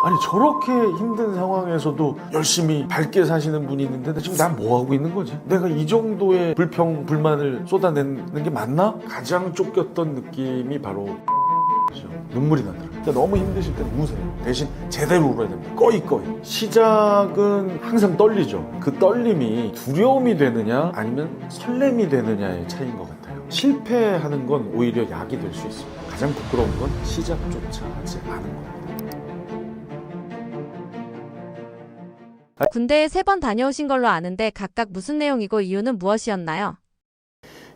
아니 저렇게 힘든 상황에서도 열심히 밝게 사시는 분이 있는데 지금 난 뭐 하고 있는 거지? 내가 이 정도의 불평, 불만을 쏟아내는 게 맞나? 가장 쫓겼던 느낌이 바로 눈물이 나더라고요. 그러니까 너무 힘드실 때 우세요. 대신 제대로 울어야 됩니다. 꺼이꺼이. 시작은 항상 떨리죠. 그 떨림이 두려움이 되느냐 아니면 설렘이 되느냐의 차이인 것 같아요. 실패하는 건 오히려 약이 될 수 있습니다. 가장 부끄러운 건 시작조차 하지 않은 겁니다. 군대에 3번 다녀오신 걸로 아는데 각각 무슨 내용이고 이유는 무엇이었나요?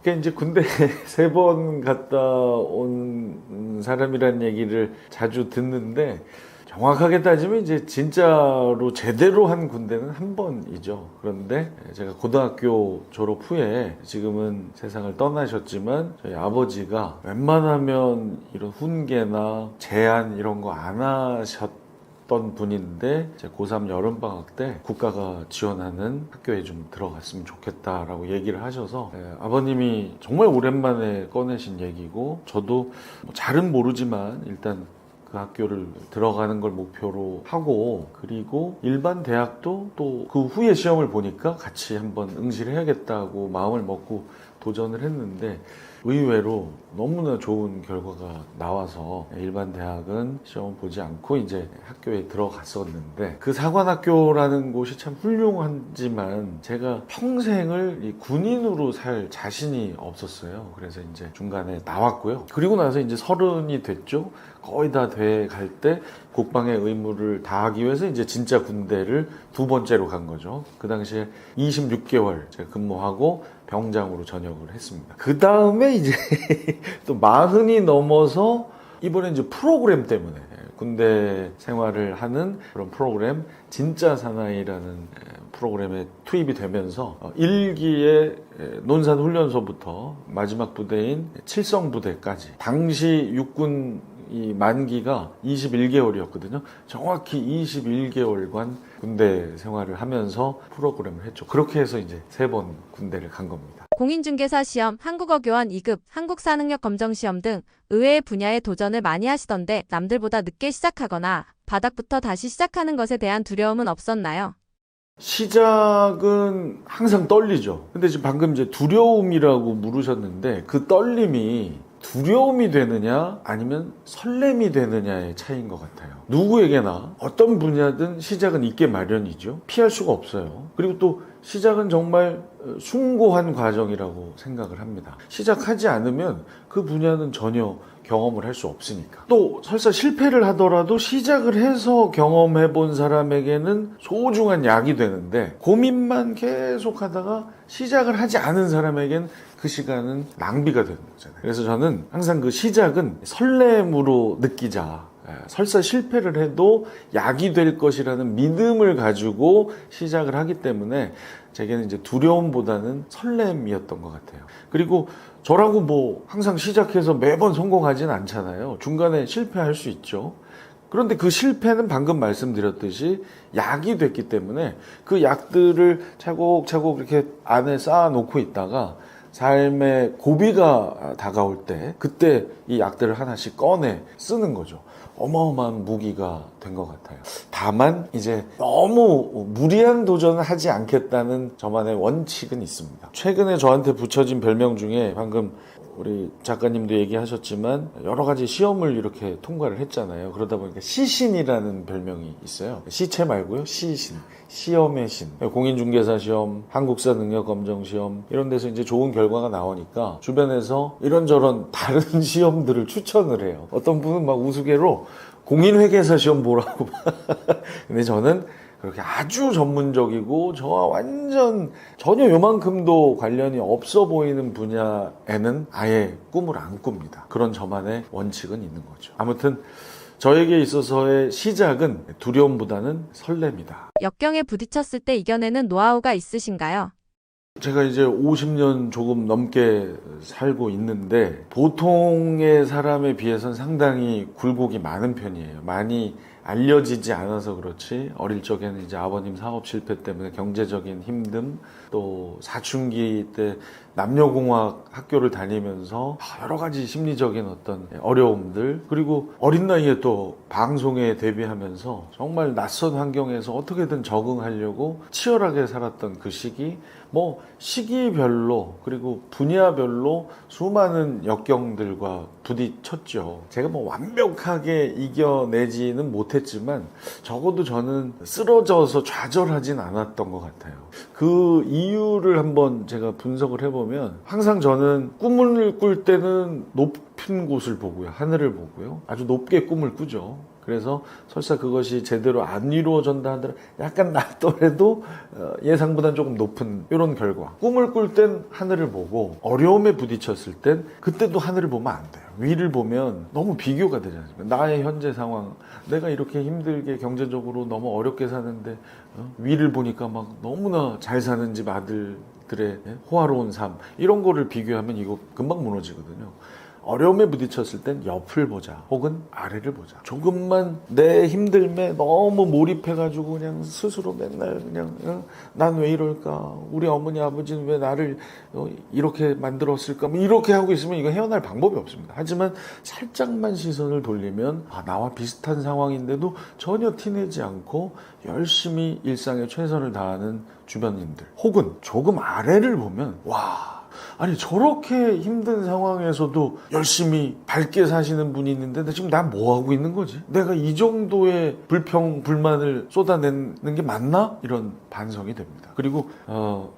그러니까 이제 군대 3번 갔다 온 사람이라는 얘기를 자주 듣는데 정확하게 따지면 이제 진짜로 제대로 한 군대는 1번이죠. 그런데 제가 고등학교 졸업 후에 지금은 세상을 떠나셨지만 저희 아버지가 웬만하면 이런 훈계나 제안 이런 거 안 하셨던 분인데 제 고3 여름방학 때 국가가 지원하는 학교에 좀 들어갔으면 좋겠다라고 얘기를 하셔서 아버님이 정말 오랜만에 꺼내신 얘기고 저도 뭐 잘은 모르지만 일단 그 학교를 들어가는 걸 목표로 하고 그리고 일반 대학도 또 그 후에 시험을 보니까 같이 한번 응시를 해야겠다고 마음을 먹고 도전을 했는데 의외로 너무나 좋은 결과가 나와서 일반 대학은 시험을 보지 않고 이제 학교에 들어갔었는데 그 사관학교라는 곳이 참 훌륭하지만 제가 평생을 이 군인으로 살 자신이 없었어요. 그래서 이제 중간에 나왔고요. 그리고 나서 이제 30이 됐죠. 거의 다 돼 갈 때 국방의 의무를 다하기 위해서 이제 진짜 군대를 2번째로 간 거죠. 그 당시에 26개월 제가 근무하고 병장으로 전역을 했습니다. 그 다음에 이제 또 40이 넘어서 이번에 이제 프로그램 때문에 군대 생활을 하는 그런 프로그램 진짜 사나이라는 프로그램에 투입이 되면서 1기의 논산훈련소부터 마지막 부대인 칠성부대까지 당시 육군 이 만기가 21개월이었거든요. 정확히 21개월간 군대 생활을 하면서 프로그램을 했죠. 그렇게 해서 이제 3번 군대를 간 겁니다. 공인중개사 시험, 한국어 교원 2급, 한국사 능력 검정 시험 등 의외의 분야에 도전을 많이 하시던데 남들보다 늦게 시작하거나 바닥부터 다시 시작하는 것에 대한 두려움은 없었나요? 시작은 항상 떨리죠. 근데 지금 방금 이제 두려움이라고 물으셨는데 그 떨림이 두려움이 되느냐 아니면 설렘이 되느냐의 차이인 것 같아요. 누구에게나 어떤 분야든 시작은 있게 마련이죠. 피할 수가 없어요. 그리고 또 시작은 정말 숭고한 과정이라고 생각을 합니다. 시작하지 않으면 그 분야는 전혀 경험을 할 수 없으니까. 또 설사 실패를 하더라도 시작을 해서 경험해 본 사람에게는 소중한 약이 되는데 고민만 계속 하다가 시작을 하지 않은 사람에겐 그 시간은 낭비가 되는 거잖아요. 그래서 저는 항상 그 시작은 설렘으로 느끼자. 설사 실패를 해도 약이 될 것이라는 믿음을 가지고 시작을 하기 때문에 제게는 이제 두려움보다는 설렘이었던 것 같아요. 그리고 저라고 뭐 항상 시작해서 매번 성공하진 않잖아요. 중간에 실패할 수 있죠. 그런데 그 실패는 방금 말씀드렸듯이 약이 됐기 때문에 그 약들을 차곡차곡 이렇게 안에 쌓아놓고 있다가 삶의 고비가 다가올 때 그때 이 약들을 하나씩 꺼내 쓰는 거죠. 어마어마한 무기가 된 것 같아요. 다만 이제 너무 무리한 도전을 하지 않겠다는 저만의 원칙은 있습니다. 최근에 저한테 붙여진 별명 중에 방금 우리 작가님도 얘기하셨지만 여러 가지 시험을 이렇게 통과를 했잖아요. 그러다 보니까 시신이라는 별명이 있어요. 시체 말고요. 시신. 시험의 신. 공인중개사 시험, 한국사 능력검정 시험 이런 데서 이제 좋은 결과가 나오니까 주변에서 이런저런 다른 시험들을 추천을 해요. 어떤 분은 막 우스개로 공인회계사 시험 보라고. 근데 저는 그렇게 아주 전문적이고 저와 완전 전혀 요만큼도 관련이 없어 보이는 분야에는 아예 꿈을 안 꿉니다. 그런 저만의 원칙은 있는 거죠. 아무튼 저에게 있어서의 시작은 두려움보다는 설렘이다. 역경에 부딪혔을 때 이겨내는 노하우가 있으신가요? 제가 이제 50년 조금 넘게 살고 있는데 보통의 사람에 비해서는 상당히 굴곡이 많은 편이에요. 많이 알려지지 않아서 그렇지 어릴 적에는 이제 아버님 사업 실패 때문에 경제적인 힘듦, 또 사춘기 때 남녀공학 학교를 다니면서 여러 가지 심리적인 어떤 어려움들, 그리고 어린 나이에 또 방송에 데뷔하면서 정말 낯선 환경에서 어떻게든 적응하려고 치열하게 살았던 그 시기, 뭐 시기별로 그리고 분야별로 수많은 역경들과 부딪혔죠. 제가 뭐 완벽하게 이겨내지는 못했지만 적어도 저는 쓰러져서 좌절하진 않았던 것 같아요. 그 이유를 한번 제가 분석을 해보면, 항상 저는 꿈을 꿀 때는 높은 곳을 보고요, 하늘을 보고요, 아주 높게 꿈을 꾸죠. 그래서 설사 그것이 제대로 안 이루어진다 하더라도 약간 낮더라도 예상보다는 조금 높은 이런 결과. 꿈을 꿀 땐 하늘을 보고 어려움에 부딪혔을 땐 그때도 하늘을 보면 안 돼요. 위를 보면 너무 비교가 되지 않습니까? 나의 현재 상황, 내가 이렇게 힘들게 경제적으로 너무 어렵게 사는데 위를 보니까 막 너무나 잘 사는 집 아들들의 호화로운 삶, 이런 거를 비교하면 이거 금방 무너지거든요. 어려움에 부딪혔을 땐 옆을 보자, 혹은 아래를 보자. 조금만 내 힘듦에 너무 몰입해가지고 그냥 스스로 맨날 그냥 난 왜 이럴까, 우리 어머니 아버지는 왜 나를 이렇게 만들었을까, 뭐 이렇게 하고 있으면 이거 헤어날 방법이 없습니다. 하지만 살짝만 시선을 돌리면 나와 비슷한 상황인데도 전혀 티내지 않고 열심히 일상에 최선을 다하는 주변인들, 혹은 조금 아래를 보면 아니 저렇게 힘든 상황에서도 열심히 밝게 사시는 분이 있는데 지금 난 뭐 하고 있는 거지? 내가 이 정도의 불만을 쏟아내는 게 맞나? 이런 반성이 됩니다. 그리고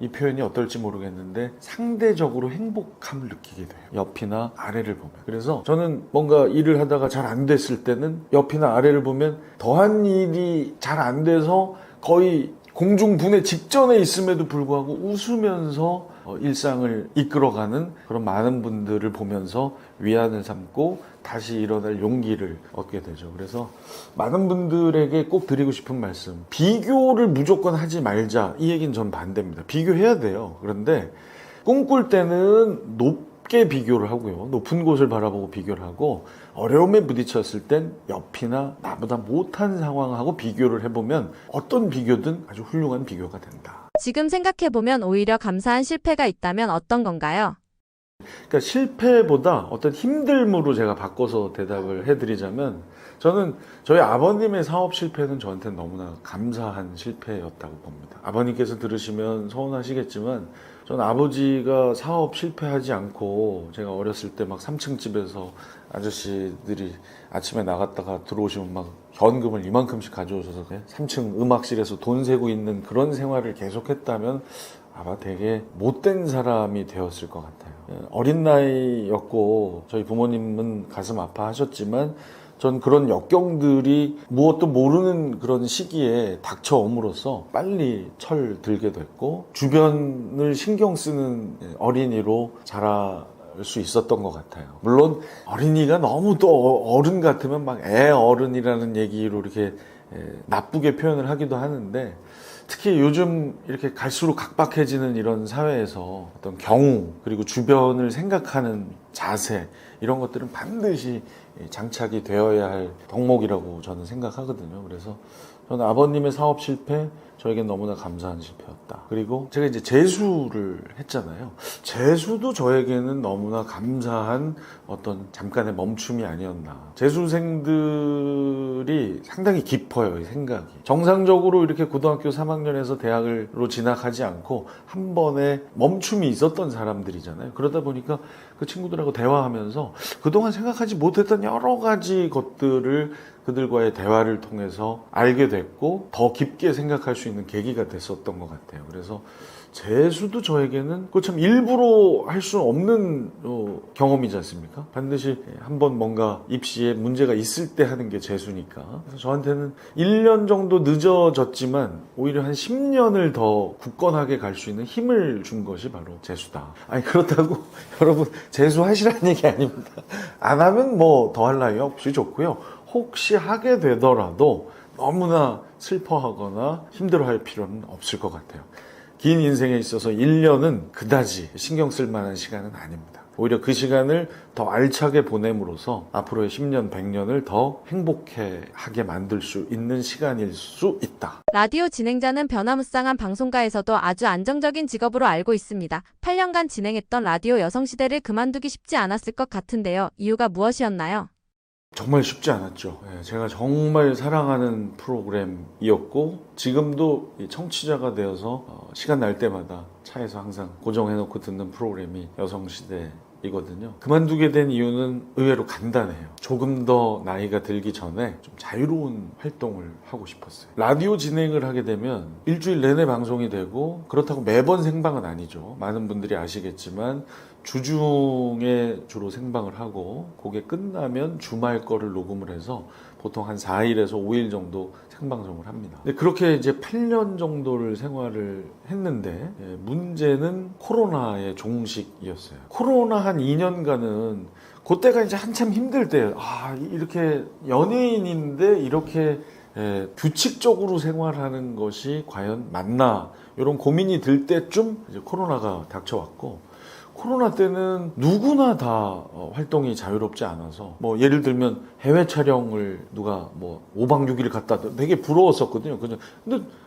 이 표현이 어떨지 모르겠는데 상대적으로 행복함을 느끼게 돼요. 옆이나 아래를 보면. 그래서 저는 뭔가 일을 하다가 잘 안 됐을 때는 옆이나 아래를 보면 더한 일이 잘 안 돼서 거의 공중분해 직전에 있음에도 불구하고 웃으면서 일상을 이끌어가는 그런 많은 분들을 보면서 위안을 삼고 다시 일어날 용기를 얻게 되죠. 그래서 많은 분들에게 꼭 드리고 싶은 말씀, 비교를 무조건 하지 말자, 이 얘기는 전 반대입니다. 비교해야 돼요. 그런데 꿈꿀 때는 높게 비교를 하고요, 높은 곳을 바라보고 비교를 하고, 어려움에 부딪혔을 땐 옆이나 나보다 못한 상황하고 비교를 해보면 어떤 비교든 아주 훌륭한 비교가 된다. 지금 생각해보면 오히려 감사한 실패가 있다면 어떤 건가요? 그러니까 실패보다 어떤 힘듦으로 제가 바꿔서 대답을 해드리자면, 저는 저희 아버님의 사업 실패는 저한테는 너무나 감사한 실패였다고 봅니다. 아버님께서 들으시면 서운하시겠지만, 전 아버지가 사업 실패하지 않고, 제가 어렸을 때 막 3층 집에서 아저씨들이 아침에 나갔다가 들어오시면 막 현금을 이만큼씩 가져오셔서 3층 음악실에서 돈 세고 있는 그런 생활을 계속했다면 아마 되게 못된 사람이 되었을 것 같아요. 어린 나이였고 저희 부모님은 가슴 아파하셨지만, 전 그런 역경들이 무엇도 모르는 그런 시기에 닥쳐옴으로써 빨리 철들게 됐고, 주변을 신경 쓰는 어린이로 자랄 수 있었던 것 같아요. 물론 어린이가 너무 또 어른 같으면 막 애 어른이라는 얘기로 이렇게 나쁘게 표현을 하기도 하는데, 특히 요즘 이렇게 갈수록 각박해지는 이런 사회에서 어떤 경우, 그리고 주변을 생각하는 자세, 이런 것들은 반드시 장착이 되어야 할 덕목이라고 저는 생각하거든요. 그래서 저는 아버님의 사업 실패, 저에겐 너무나 감사한 실패였다. 그리고 제가 이제 재수를 했잖아요. 재수도 저에게는 너무나 감사한 어떤 잠깐의 멈춤이 아니었나. 재수생들이 상당히 깊어요, 이 생각이. 정상적으로 이렇게 고등학교 3학년에서 대학으로 진학하지 않고 한 번에 멈춤이 있었던 사람들이잖아요. 그러다 보니까 그 친구들하고 대화하면서 그동안 생각하지 못했던 여러 가지 것들을 그들과의 대화를 통해서 알게 됐고, 더 깊게 생각할 수 있는 계기가 됐었던 것 같아요. 그래서 재수도 저에게는 그 참 일부러 할 수 없는 경험이지 않습니까? 반드시 한번 뭔가 입시에 문제가 있을 때 하는 게 재수니까. 그래서 저한테는 1년 정도 늦어졌지만 오히려 한 10년을 더 굳건하게 갈 수 있는 힘을 준 것이 바로 재수다. 아니 그렇다고 여러분 재수하시라는 얘기 아닙니다. 안 하면 뭐 더 할 나위 없이 좋고요. 혹시 하게 되더라도 너무나 슬퍼하거나 힘들어할 필요는 없을 것 같아요. 긴 인생에 있어서 1년은 그다지 신경 쓸 만한 시간은 아닙니다. 오히려 그 시간을 더 알차게 보냄으로써 앞으로의 10년, 100년을 더 행복하게 만들 수 있는 시간일 수 있다. 라디오 진행자는 변화무쌍한 방송가에서도 아주 안정적인 직업으로 알고 있습니다. 8년간 진행했던 라디오 여성시대를 그만두기 쉽지 않았을 것 같은데요. 이유가 무엇이었나요? 정말 쉽지 않았죠. 제가 정말 사랑하는 프로그램이었고 지금도 이 청취자가 되어서 시간 날 때마다 차에서 항상 고정해놓고 듣는 프로그램이 여성시대이거든요. 그만두게 된 이유는 의외로 간단해요. 조금 더 나이가 들기 전에 좀 자유로운 활동을 하고 싶었어요. 라디오 진행을 하게 되면 일주일 내내 방송이 되고 그렇다고 매번 생방은 아니죠. 많은 분들이 아시겠지만 주중에 주로 생방을 하고 그게 끝나면 주말 거를 녹음을 해서 보통 한 4일에서 5일 정도 생방송을 합니다. 근데 그렇게 이제 8년 정도를 생활을 했는데 문제는 코로나의 종식이었어요. 코로나 한 2년간은 그때가 이제 한참 힘들 때예요. 이렇게 연예인인데 이렇게 규칙적으로 생활하는 것이 과연 맞나 이런 고민이 들 때쯤 이제 코로나가 닥쳐왔고 코로나 때는 누구나 다 활동이 자유롭지 않아서 뭐 예를 들면 해외 촬영을 누가 뭐 5박 6일 갔다 되게 부러웠었거든요. 근데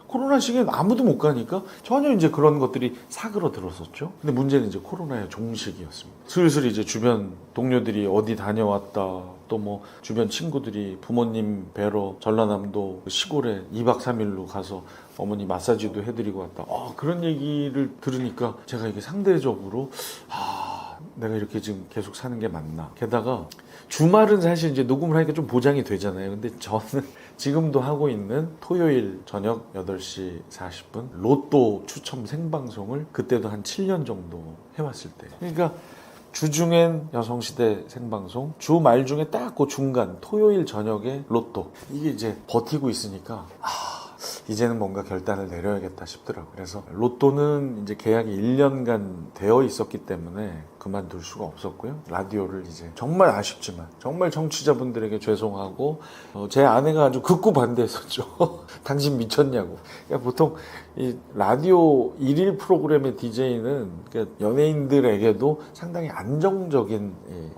코로나 시기엔 아무도 못 가니까 전혀 이제 그런 것들이 사그러들었었죠. 근데 문제는 이제 코로나의 종식이었습니다. 슬슬 이제 주변 동료들이 어디 다녀왔다 또 뭐 주변 친구들이 부모님 뵈러 전라남도 시골에 2박 3일로 가서 어머니 마사지도 해드리고 왔다. 그런 얘기를 들으니까 제가 이게 상대적으로 내가 이렇게 지금 계속 사는 게 맞나. 게다가 주말은 사실 이제 녹음을 하니까 좀 보장이 되잖아요. 근데 저는 지금도 하고 있는 토요일 저녁 8시 40분 로또 추첨 생방송을 그때도 한 7년 정도 해왔을 때. 그러니까 주중엔 여성시대 생방송, 주말 중에 딱 그 중간 토요일 저녁에 로또. 이게 이제 버티고 있으니까 이제는 뭔가 결단을 내려야겠다 싶더라고요. 그래서 로또는 이제 계약이 1년간 되어 있었기 때문에 그만둘 수가 없었고요. 라디오를 이제 정말 아쉽지만 정말 청취자분들에게 죄송하고 제 아내가 아주 극구 반대했었죠. 당신 미쳤냐고. 그러니까 보통 이 라디오 1일 프로그램의 DJ는 그러니까 연예인들에게도 상당히 안정적인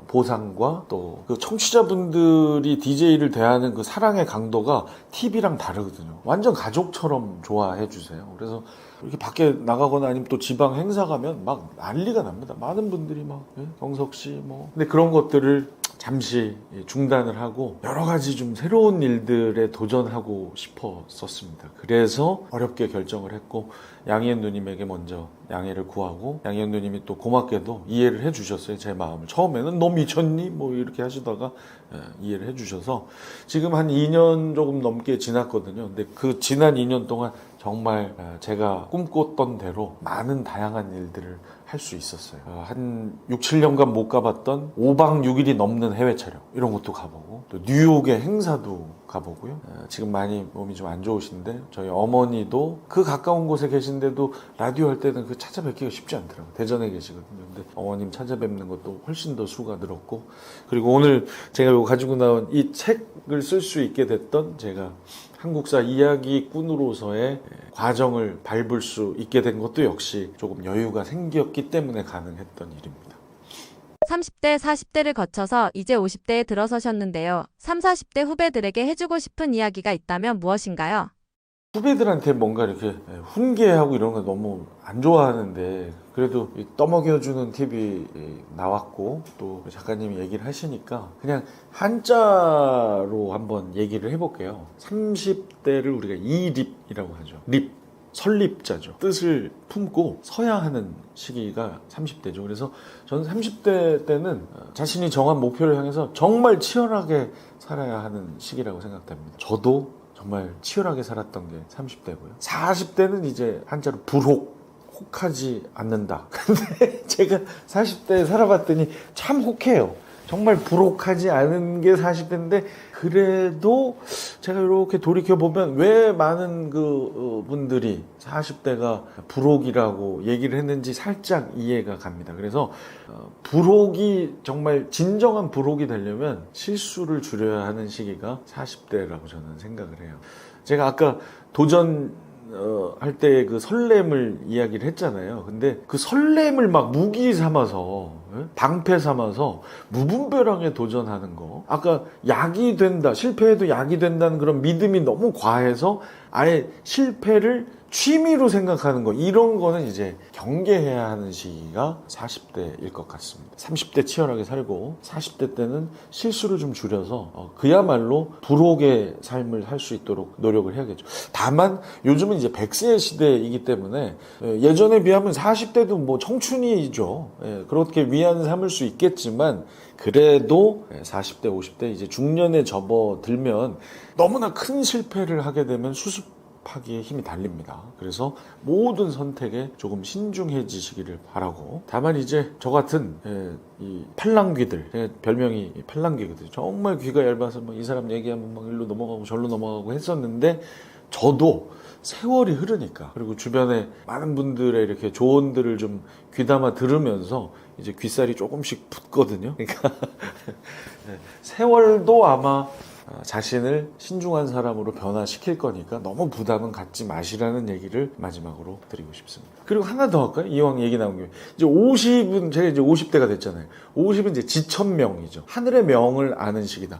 보상과 또 그 청취자분들이 DJ를 대하는 그 사랑의 강도가 TV랑 다르거든요. 완전 가족처럼 좋아해 주세요. 그래서 이렇게 밖에 나가거나 아니면 또 지방 행사 가면 막 난리가 납니다. 많은 분들이 막 경석 씨 뭐. 근데 그런 것들을 잠시 중단을 하고 여러 가지 좀 새로운 일들에 도전하고 싶었었습니다. 그래서 어렵게 결정을 했고 양희은 누님에게 먼저 양해를 구하고 양희은 누님이 또 고맙게도 이해를 해주셨어요. 제 마음을. 처음에는 너 미쳤니? 뭐 이렇게 하시다가 이해를 해주셔서 지금 한 2년 조금 넘게 지났거든요. 근데 그 지난 2년 동안 정말 제가 꿈꿨던 대로 많은 다양한 일들을 할 수 있었어요. 한 6, 7년간 못 가봤던 5박 6일이 넘는 해외 촬영 이런 것도 가보고 또 뉴욕의 행사도 가보고요. 지금 많이 몸이 좀 안 좋으신데 저희 어머니도 그 가까운 곳에 계신데도 라디오 할 때는 그 찾아뵙기가 쉽지 않더라고요. 대전에 계시거든요. 근데 어머님 찾아뵙는 것도 훨씬 더 수가 늘었고 그리고 오늘 제가 이거 가지고 나온 이 책을 쓸 수 있게 됐던 제가 한국사 이야기꾼으로서의 과정을 밟을 수 있게 된 것도 역시 조금 여유가 생겼기 때문에 가능했던 일입니다. 30대, 40대를 거쳐서 이제 50대에 들어서셨는데요. 30, 40대 후배들에게 해주고 싶은 이야기가 있다면 무엇인가요? 후배들한테 뭔가 이렇게 훈계하고 이런 거 너무 안 좋아하는데 그래도 떠먹여주는 TV 나왔고 또 작가님이 얘기를 하시니까 그냥 한자로 한번 얘기를 해볼게요. 30대를 우리가 이립이라고 하죠. 립, 설립자죠. 뜻을 품고 서야 하는 시기가 30대죠. 그래서 저는 30대 때는 자신이 정한 목표를 향해서 정말 치열하게 살아야 하는 시기라고 생각됩니다. 저도 정말 치열하게 살았던 게 30대고요. 40대는 이제 한자로 불혹, 혹하지 않는다. 근데 제가 40대 살아봤더니 참 혹해요. 정말 불혹하지 않은 게 40대인데 그래도 제가 이렇게 돌이켜보면 왜 많은 그 분들이 40대가 불혹이라고 얘기를 했는지 살짝 이해가 갑니다. 그래서 불혹이 정말 진정한 불혹이 되려면 실수를 줄여야 하는 시기가 40대라고 저는 생각을 해요. 제가 아까 도전 할 때 그 설렘을 이야기를 했잖아요. 근데 그 설렘을 막 무기 삼아서 예? 방패 삼아서 무분별하게 도전하는 거. 아까 약이 된다, 실패해도 약이 된다는 그런 믿음이 너무 과해서 아예 실패를 취미로 생각하는 거, 이런 거는 이제 경계해야 하는 시기가 40대일 것 같습니다. 30대 치열하게 살고 40대 때는 실수를 좀 줄여서 그야말로 불혹의 삶을 살 수 있도록 노력을 해야겠죠. 다만 요즘은 이제 100세 시대이기 때문에 예전에 비하면 40대도 뭐 청춘이죠. 그렇게 위안을 삼을 수 있겠지만 그래도 40대, 50대 이제 중년에 접어들면 너무나 큰 실패를 하게 되면 수습하기에 힘이 달립니다. 그래서 모든 선택에 조금 신중해지시기를 바라고, 다만 이제 저 같은 이 팔랑귀들, 제 별명이 팔랑귀거든요. 정말 귀가 얇아서 뭐 이 사람 얘기하면 막 일로 넘어가고 절로 넘어가고 했었는데, 저도 세월이 흐르니까, 그리고 주변에 많은 분들의 이렇게 조언들을 좀 귀담아 들으면서 이제 귓살이 조금씩 붙거든요. 그러니까 세월도 아마 자신을 신중한 사람으로 변화시킬 거니까 너무 부담은 갖지 마시라는 얘기를 마지막으로 드리고 싶습니다. 그리고 하나 더 할까요? 이왕 얘기 나온 김에. 이제 50은, 제가 이제 50대가 됐잖아요. 50은 이제 지천명이죠. 하늘의 명을 아는 시기다.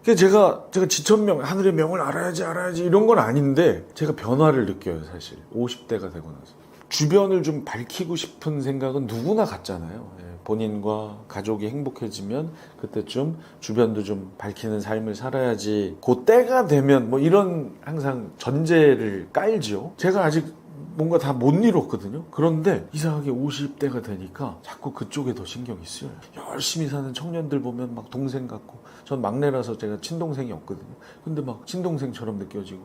제가 지천명, 하늘의 명을 알아야지 이런 건 아닌데, 제가 변화를 느껴요, 사실. 50대가 되고 나서. 주변을 좀 밝히고 싶은 생각은 누구나 갖잖아요. 본인과 가족이 행복해지면 그때쯤 주변도 좀 밝히는 삶을 살아야지, 그 때가 되면 뭐 이런 항상 전제를 깔죠. 제가 아직 뭔가 다 못 이뤘거든요. 그런데 이상하게 50대가 되니까 자꾸 그쪽에 더 신경이 쓰여요. 열심히 사는 청년들 보면 막 동생 같고, 전 막내라서 제가 친동생이 없거든요. 근데 막 친동생처럼 느껴지고,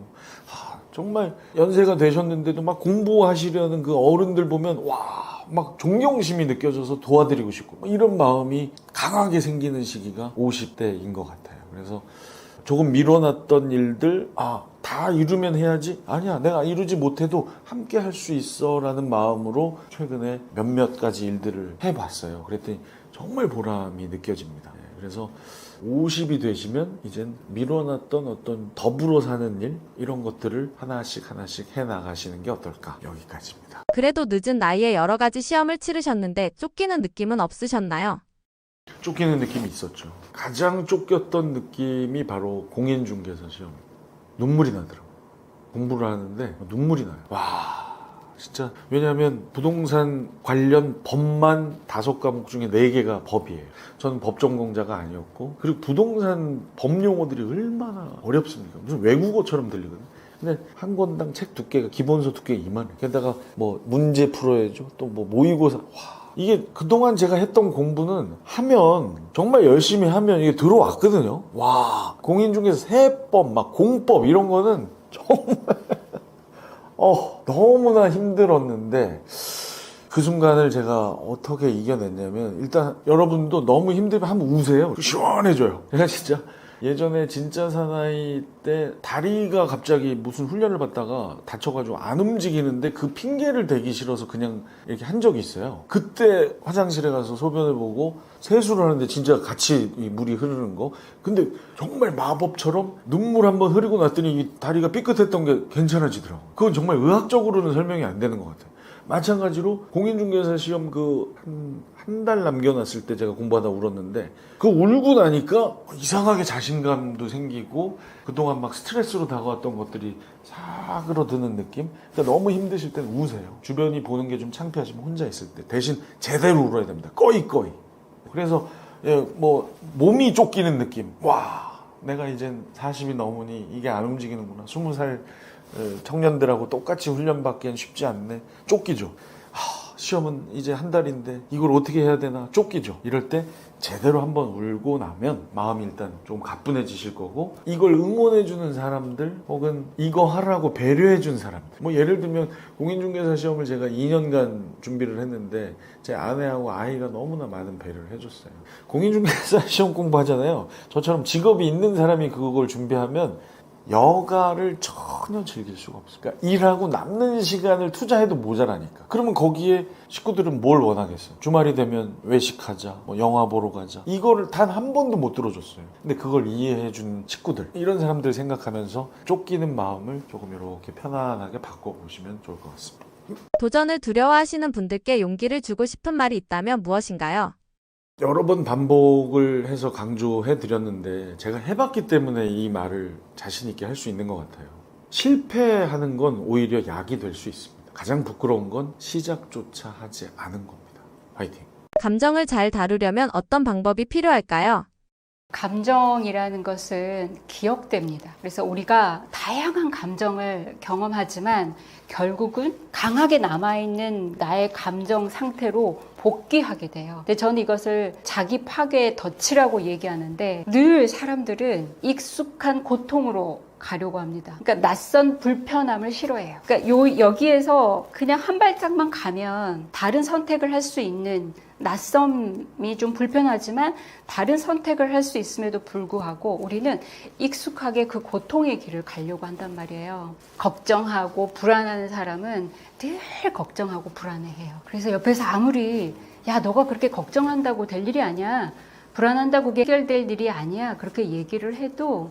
정말 연세가 되셨는데도 막 공부하시려는 그 어른들 보면 막 존경심이 느껴져서 도와드리고 싶고, 이런 마음이 강하게 생기는 시기가 50대인 것 같아요. 그래서 조금 미뤄놨던 일들, 다 이루면 해야지? 아니야, 내가 이루지 못해도 함께 할 수 있어 라는 마음으로 최근에 몇몇 가지 일들을 해봤어요. 그랬더니 정말 보람이 느껴집니다. 그래서 50이 되시면 이젠 미뤄놨던 어떤 더불어 사는 일, 이런 것들을 하나씩 해나가시는 게 어떨까, 여기까지입니다. 그래도 늦은 나이에 여러 가지 시험을 치르셨는데 쫓기는 느낌은 없으셨나요? 쫓기는 느낌이 있었죠. 가장 쫓겼던 느낌이 바로 공인중개사 시험. 눈물이 나더라고요. 공부를 하는데 눈물이 나요. 진짜. 왜냐하면 부동산 관련 법만 5과목 중에 4개가 법이에요. 저는 법 전공자가 아니었고, 그리고 부동산 법 용어들이 얼마나 어렵습니까? 무슨 외국어처럼 들리거든요. 근데 한 권당 책 두께가, 기본서 두께가 이만해. 게다가 뭐 문제 풀어야죠. 또 뭐 모의고사. 이게 그동안 제가 했던 공부는 하면, 정말 열심히 하면 이게 들어왔거든요. 공인중개사 세법, 막 공법 이런 거는 정말 너무나 힘들었는데, 그 순간을 제가 어떻게 이겨냈냐면, 일단 여러분도 너무 힘들면 한번 우세요. 시원해져요. 제가 진짜 예전에 진짜 사나이 때 다리가 갑자기 무슨 훈련을 받다가 다쳐가지고 안 움직이는데, 그 핑계를 대기 싫어서 그냥 이렇게 한 적이 있어요. 그때 화장실에 가서 소변을 보고 세수를 하는데 진짜 같이 이 물이 흐르는 거. 근데 정말 마법처럼 눈물 한번 흐르고 났더니 이 다리가 삐끗했던 게 괜찮아지더라고요. 그건 정말 의학적으로는 설명이 안 되는 것 같아요. 마찬가지로 공인중개사 시험 한 달 남겨놨을 때 제가 공부하다 울었는데, 그 울고 나니까 이상하게 자신감도 생기고, 그동안 막 스트레스로 다가왔던 것들이 사그러드는 느낌? 그러니까 너무 힘드실 때는 우세요. 주변이 보는 게 좀 창피하시면 혼자 있을 때 대신 제대로 울어야 됩니다. 꺼이. 그래서 뭐 몸이 쫓기는 느낌. 내가 이젠 40이 넘으니 이게 안 움직이는구나. 20살 청년들하고 똑같이 훈련받기엔 쉽지 않네. 쫓기죠. 시험은 이제 한 달인데 이걸 어떻게 해야 되나, 쫓기죠. 이럴 때 제대로 한번 울고 나면 마음이 일단 좀 가뿐해지실 거고, 이걸 응원해주는 사람들, 혹은 이거 하라고 배려해준 사람들, 뭐 예를 들면 공인중개사 시험을 제가 2년간 준비를 했는데 제 아내하고 아이가 너무나 많은 배려를 해줬어요. 공인중개사 시험 공부하잖아요. 저처럼 직업이 있는 사람이 그걸 준비하면 여가를 전혀 즐길 수가 없어요. 그러니까 일하고 남는 시간을 투자해도 모자라니까. 그러면 거기에 식구들은 뭘 원하겠어요? 주말이 되면 외식하자, 뭐 영화 보러 가자. 이거를 단 한 번도 못 들어줬어요. 근데 그걸 이해해준 식구들, 이런 사람들 생각하면서 쫓기는 마음을 조금 이렇게 편안하게 바꿔보시면 좋을 것 같습니다. 도전을 두려워하시는 분들께 용기를 주고 싶은 말이 있다면 무엇인가요? 여러 번 반복을 해서 강조해 드렸는데 제가 해봤기 때문에 이 말을 자신 있게 할 수 있는 것 같아요. 실패하는 건 오히려 약이 될 수 있습니다. 가장 부끄러운 건 시작조차 하지 않은 겁니다. 화이팅! 감정을 잘 다루려면 어떤 방법이 필요할까요? 감정이라는 것은 기억됩니다. 그래서 우리가 다양한 감정을 경험하지만 결국은 강하게 남아있는 나의 감정 상태로 복귀하게 돼요. 근데 저는 이것을 자기 파괴의 덫이라고 얘기하는데 늘 사람들은 익숙한 고통으로 가려고 합니다. 그러니까 낯선 불편함을 싫어해요. 그러니까 여기에서 그냥 한 발짝만 가면 다른 선택을 할 수 있는 낯섦이 좀 불편하지만 다른 선택을 할 수 있음에도 불구하고 우리는 익숙하게 그 고통의 길을 가려고 한단 말이에요. 걱정하고 불안하는 사람은 늘 걱정하고 불안해해요. 그래서 옆에서 아무리 야 너가 그렇게 걱정한다고 될 일이 아니야, 불안한다고 해결될 일이 아니야 그렇게 얘기를 해도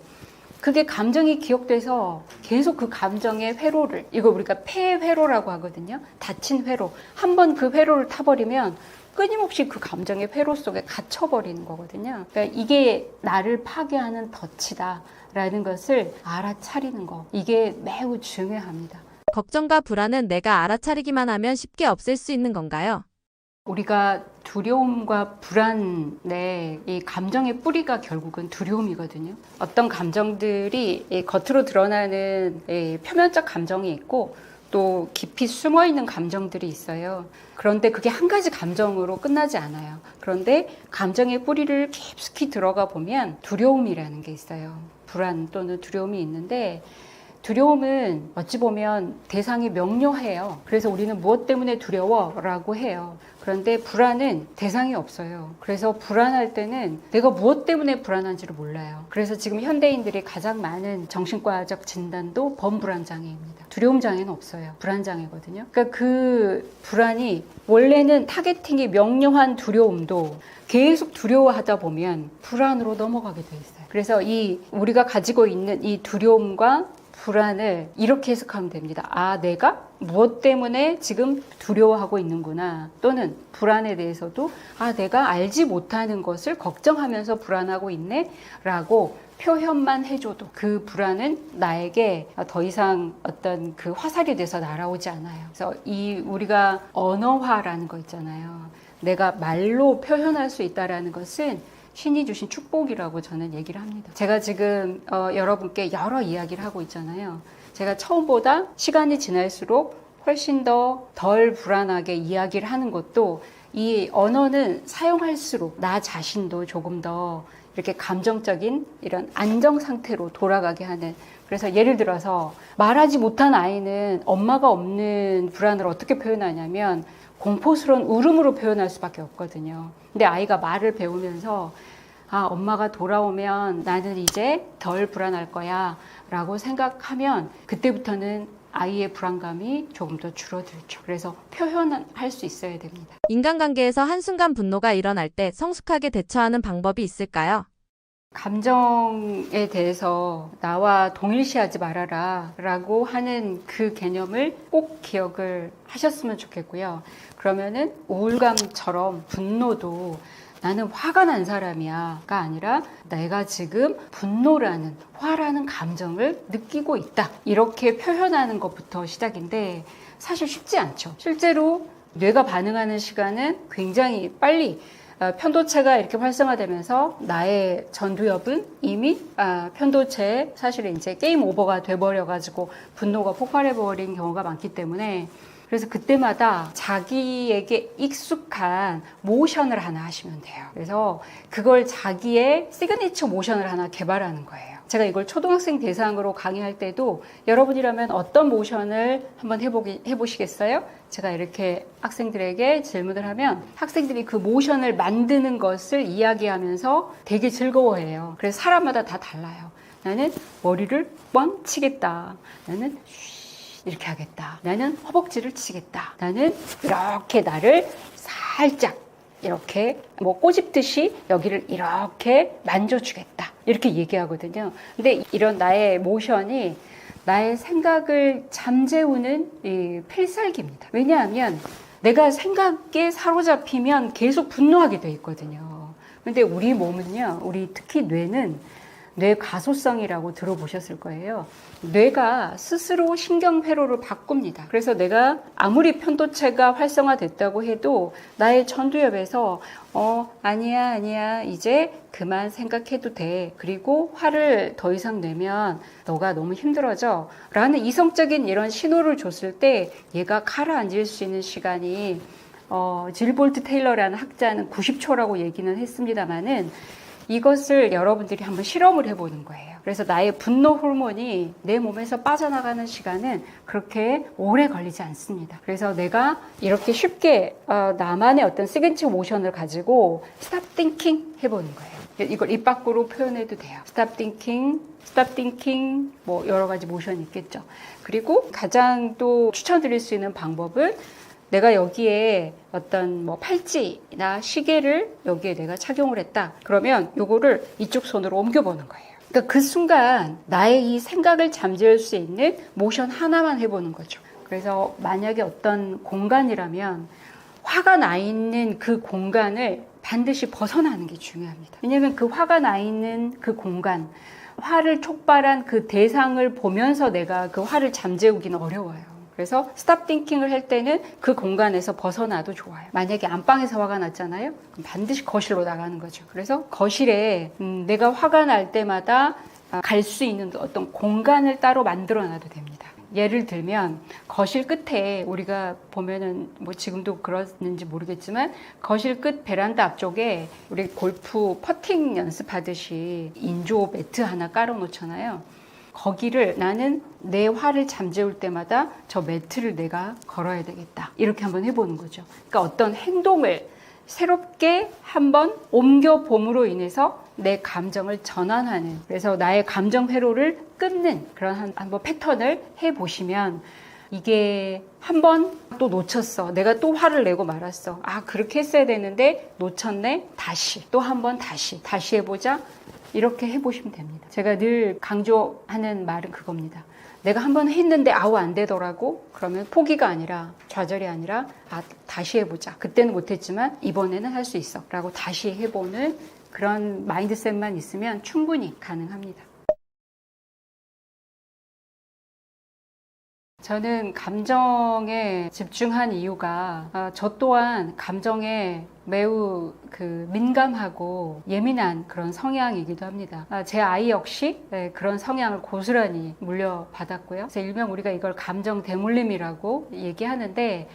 그게 감정이 기억돼서 계속 그 감정의 회로를, 이거 우리가 폐회로라고 하거든요. 닫힌 회로. 한번 그 회로를 타버리면 끊임없이 그 감정의 회로 속에 갇혀버리는 거거든요. 그러니까 이게 나를 파괴하는 덫이다라는 것을 알아차리는 거. 이게 매우 중요합니다. 걱정과 불안은 내가 알아차리기만 하면 쉽게 없앨 수 있는 건가요? 우리가 두려움과 불안의 이 감정의 뿌리가 결국은 두려움이거든요. 어떤 감정들이 겉으로 드러나는 표면적 감정이 있고 또 깊이 숨어 있는 감정들이 있어요. 그런데 그게 한 가지 감정으로 끝나지 않아요. 그런데 감정의 뿌리를 깊숙이 들어가 보면 두려움이라는 게 있어요. 불안 또는 두려움이 있는데 두려움은 어찌 보면 대상이 명료해요. 그래서 우리는 무엇 때문에 두려워라고 해요. 그런데 불안은 대상이 없어요. 그래서 불안할 때는 내가 무엇 때문에 불안한지를 몰라요. 그래서 지금 현대인들이 가장 많은 정신과적 진단도 범불안장애입니다. 두려움장애는 없어요. 불안장애거든요. 그러니까 그 불안이 원래는 타겟팅이 명료한 두려움도 계속 두려워하다 보면 불안으로 넘어가게 돼 있어요. 그래서 우리가 가지고 있는 이 두려움과 불안을 이렇게 해석하면 됩니다. 아, 내가 무엇 때문에 지금 두려워하고 있는구나. 또는 불안에 대해서도 아, 내가 알지 못하는 것을 걱정하면서 불안하고 있네 라고 표현만 해줘도 그 불안은 나에게 더 이상 어떤 그 화살이 돼서 날아오지 않아요. 그래서 우리가 언어화라는 거 있잖아요. 내가 말로 표현할 수 있다라는 것은 신이 주신 축복이라고 저는 얘기를 합니다. 제가 지금 여러분께 여러 이야기를 하고 있잖아요. 제가 처음보다 시간이 지날수록 훨씬 덜 불안하게 이야기를 하는 것도 이 언어는 사용할수록 나 자신도 조금 더 이렇게 감정적인 이런 안정 상태로 돌아가게 하는. 그래서 예를 들어서 말하지 못한 아이는 엄마가 없는 불안을 어떻게 표현하냐면 공포스러운 울음으로 표현할 수밖에 없거든요. 근데 아이가 말을 배우면서 아, 엄마가 돌아오면 나는 이제 덜 불안할 거야 라고 생각하면 그때부터는 아이의 불안감이 조금 더 줄어들죠. 그래서 표현할 수 있어야 됩니다. 인간관계에서 한순간 분노가 일어날 때 성숙하게 대처하는 방법이 있을까요? 감정에 대해서 나와 동일시하지 말아라 라고 하는 그 개념을 꼭 기억을 하셨으면 좋겠고요. 그러면은 우울감처럼 분노도 나는 화가 난 사람이야가 아니라 내가 지금 분노라는 화라는 감정을 느끼고 있다. 이렇게 표현하는 것부터 시작인데 사실 쉽지 않죠. 실제로 뇌가 반응하는 시간은 굉장히 빨리 편도체가 이렇게 활성화되면서 나의 전두엽은 이미 편도체에 사실 이제 게임 오버가 돼버려가지고 분노가 폭발해버린 경우가 많기 때문에 그래서 그때마다 자기에게 익숙한 모션을 하나 하시면 돼요. 그래서 그걸 자기의 시그니처 모션을 하나 개발하는 거예요. 제가 이걸 초등학생 대상으로 강의할 때도 여러분이라면 어떤 모션을 한번 해보시겠어요? 제가 이렇게 학생들에게 질문을 하면 학생들이 그 모션을 만드는 것을 이야기하면서 되게 즐거워해요. 그래서 사람마다 다 달라요. 나는 머리를 뻥 치겠다. 나는 이렇게 하겠다. 나는 허벅지를 치겠다. 나는 이렇게 나를 살짝 이렇게 뭐 꼬집듯이 여기를 이렇게 만져주겠다. 이렇게 얘기하거든요. 근데 이런 나의 모션이 나의 생각을 잠재우는 이 필살기입니다. 왜냐하면 내가 생각에 사로잡히면 계속 분노하게 돼 있거든요. 근데 우리 몸은요, 우리 특히 뇌는 뇌 가소성이라고 들어보셨을 거예요. 뇌가 스스로 신경 회로를 바꿉니다. 그래서 내가 아무리 편도체가 활성화됐다고 해도 나의 전두엽에서 아니야 이제 그만 생각해도 돼. 그리고 화를 더 이상 내면 너가 너무 힘들어져 라는 이성적인 이런 신호를 줬을 때 얘가 가라앉을 수 있는 시간이 질볼트 테일러라는 학자는 90초라고 얘기는 했습니다마는 이것을 여러분들이 한번 실험을 해보는 거예요. 그래서 나의 분노 호르몬이 내 몸에서 빠져나가는 시간은 그렇게 오래 걸리지 않습니다. 그래서 내가 이렇게 쉽게 나만의 어떤 시그니처 모션을 가지고 stop thinking 해보는 거예요. 이걸 입 밖으로 표현해도 돼요. stop thinking, 뭐 여러 가지 모션이 있겠죠. 그리고 가장 또 추천드릴 수 있는 방법은 내가 여기에 어떤 뭐 팔찌나 시계를 여기에 내가 착용을 했다. 그러면 요거를 이쪽 손으로 옮겨보는 거예요. 그러니까 그 순간 나의 이 생각을 잠재울 수 있는 모션 하나만 해보는 거죠. 그래서 만약에 어떤 공간이라면 화가 나 있는 그 공간을 반드시 벗어나는 게 중요합니다. 왜냐하면 그 화가 나 있는 그 공간, 화를 촉발한 그 대상을 보면서 내가 그 화를 잠재우기는 어려워요. 그래서 스탑 띵킹을 할 때는 그 공간에서 벗어나도 좋아요. 만약에 안방에서 화가 났잖아요. 그럼 반드시 거실로 나가는 거죠. 그래서 거실에 내가 화가 날 때마다 갈 수 있는 어떤 공간을 따로 만들어놔도 됩니다. 예를 들면 거실 끝에 우리가 보면은 뭐 지금도 그러는지 모르겠지만 거실 끝 베란다 앞쪽에 우리 골프 퍼팅 연습하듯이 인조 매트 하나 깔아놓잖아요. 거기를 나는 내 화를 잠재울 때마다 저 매트를 내가 걸어야 되겠다. 이렇게 한번 해보는 거죠. 그러니까 어떤 행동을 새롭게 한번 옮겨봄으로 인해서 내 감정을 전환하는, 그래서 나의 감정 회로를 끊는 그런 한번 패턴을 해보시면 이게 한번 또 놓쳤어. 내가 또 화를 내고 말았어. 그렇게 했어야 되는데 놓쳤네. 또 한번 다시 해보자. 이렇게 해보시면 됩니다. 제가 늘 강조하는 말은 그겁니다. 내가 한번 했는데 안 되더라고? 그러면 포기가 아니라 좌절이 아니라 다시 해보자. 그때는 못했지만 이번에는 할 수 있어 라고 다시 해보는 그런 마인드셋만 있으면 충분히 가능합니다. 저는 감정에 집중한 이유가 저 또한 감정에 매우 민감하고 예민한 그런 성향이기도 합니다. 제 아이 역시 그런 성향을 고스란히 물려받았고요. 그래서 일명 우리가 이걸 감정 대물림이라고 얘기하는데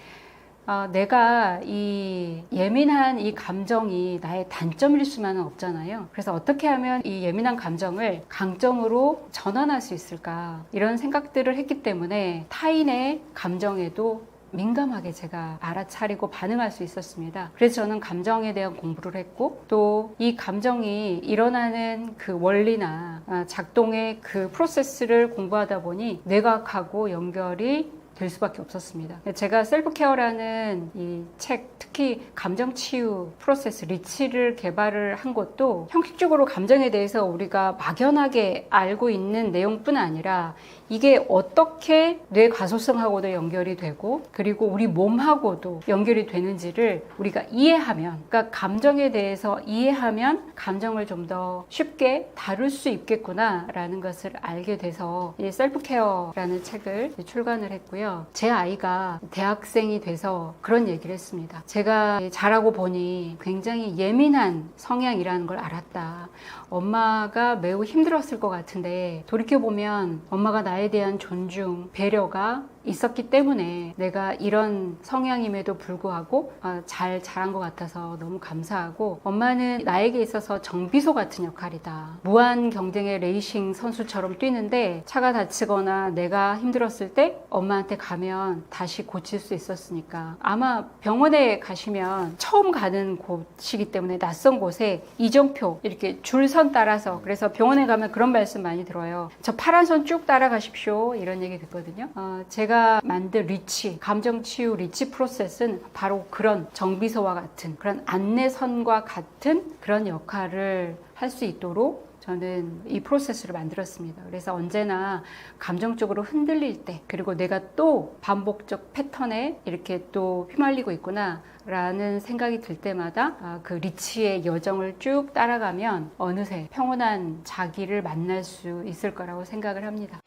내가 이 예민한 이 감정이 나의 단점일 수만은 없잖아요. 그래서 어떻게 하면 이 예민한 감정을 강점으로 전환할 수 있을까, 이런 생각들을 했기 때문에 타인의 감정에도 민감하게 제가 알아차리고 반응할 수 있었습니다. 그래서 저는 감정에 대한 공부를 했고, 또 이 감정이 일어나는 그 원리나 작동의 그 프로세스를 공부하다 보니 뇌과학하고 연결이 될 수밖에 없었습니다. 제가 셀프케어라는 이 책, 특히 감정치유 프로세스 리치를 개발을 한 것도 형식적으로 감정에 대해서 우리가 막연하게 알고 있는 내용뿐 아니라 이게 어떻게 뇌 가소성하고도 연결이 되고 그리고 우리 몸하고도 연결이 되는지를 우리가 이해하면, 그러니까 감정에 대해서 이해하면 감정을 좀 더 쉽게 다룰 수 있겠구나라는 것을 알게 돼서 이 셀프케어라는 책을 출간을 했고요. 제 아이가 대학생이 돼서 그런 얘기를 했습니다. 제가 자라고 보니 굉장히 예민한 성향이라는 걸 알았다. 엄마가 매우 힘들었을 것 같은데 돌이켜보면 엄마가 나에 대한 존중, 배려가 있었기 때문에 내가 이런 성향임에도 불구하고 잘 자란 것 같아서 너무 감사하고, 엄마는 나에게 있어서 정비소 같은 역할이다. 무한 경쟁의 레이싱 선수처럼 뛰는데 차가 다치거나 내가 힘들었을 때 엄마한테 가면 다시 고칠 수 있었으니까, 아마 병원에 가시면 처음 가는 곳이기 때문에 낯선 곳에 이정표 이렇게 줄선 따라서, 그래서 병원에 가면 그런 말씀 많이 들어요. 저 파란 선 쭉 따라가십시오, 이런 얘기 듣거든요. 제가 만든 리치, 감정치유 리치 프로세스는 바로 그런 정비소와 같은 그런 안내선과 같은 그런 역할을 할 수 있도록 저는 이 프로세스를 만들었습니다. 그래서 언제나 감정적으로 흔들릴 때, 그리고 내가 또 반복적 패턴에 이렇게 또 휘말리고 있구나 라는 생각이 들 때마다 그 리치의 여정을 쭉 따라가면 어느새 평온한 자기를 만날 수 있을 거라고 생각을 합니다.